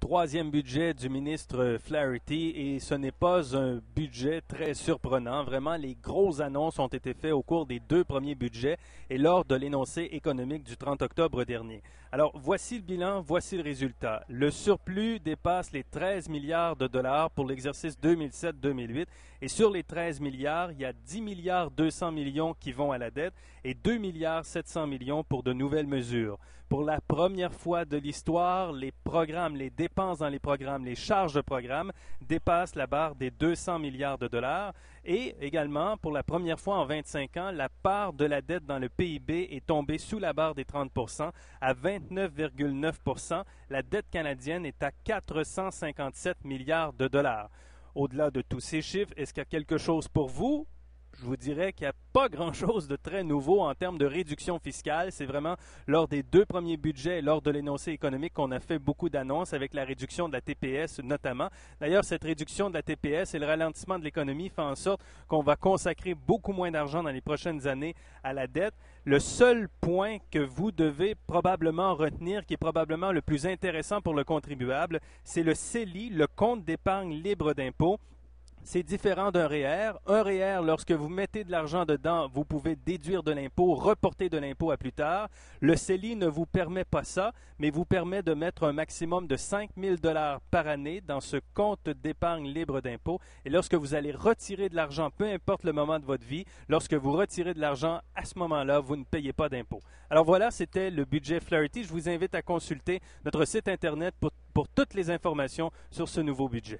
troisième budget du ministre Flaherty et ce n'est pas un budget très surprenant. Vraiment, les grosses annonces ont été faites au cours des deux premiers budgets et lors de l'énoncé économique du 30 octobre dernier. Alors, voici le bilan, voici le résultat. Le surplus dépasse les 13 milliards de dollars pour l'exercice 2007-2008 et sur les 13 milliards, il y a 10 milliards 200 millions qui vont à la dette et 2 milliards 700 millions pour de nouvelles mesures. Pour la première fois de l'histoire, les programmes, les dépenses dans les programmes, les charges de programme dépassent la barre des 200 milliards de dollars. Et également, pour la première fois en 25 ans, la part de la dette dans le PIB est tombée sous la barre des 30 à 29,9 La dette canadienne est à 457 milliards de dollars. Au-delà de tous ces chiffres, est-ce qu'il y a quelque chose pour vous? Je vous dirais qu'il n'y a pas grand-chose de très nouveau en termes de réduction fiscale. C'est vraiment lors des deux premiers budgets, lors de l'énoncé économique, qu'on a fait beaucoup d'annonces avec la réduction de la TPS notamment. D'ailleurs, cette réduction de la TPS et le ralentissement de l'économie fait en sorte qu'on va consacrer beaucoup moins d'argent dans les prochaines années à la dette. Le seul point que vous devez probablement retenir, qui est probablement le plus intéressant pour le contribuable, c'est le CELI, le compte d'épargne libre d'impôt. C'est différent d'un REER. Un REER, lorsque vous mettez de l'argent dedans, vous pouvez déduire de l'impôt, reporter de l'impôt à plus tard. Le CELI ne vous permet pas ça, mais vous permet de mettre un maximum de 5 000 $ par année dans ce compte d'épargne libre d'impôt. Et lorsque vous allez retirer de l'argent, peu importe le moment de votre vie, lorsque vous retirez de l'argent, à ce moment-là, vous ne payez pas d'impôt. Alors voilà, c'était le budget Flaherty. Je vous invite à consulter notre site Internet pour toutes les informations sur ce nouveau budget.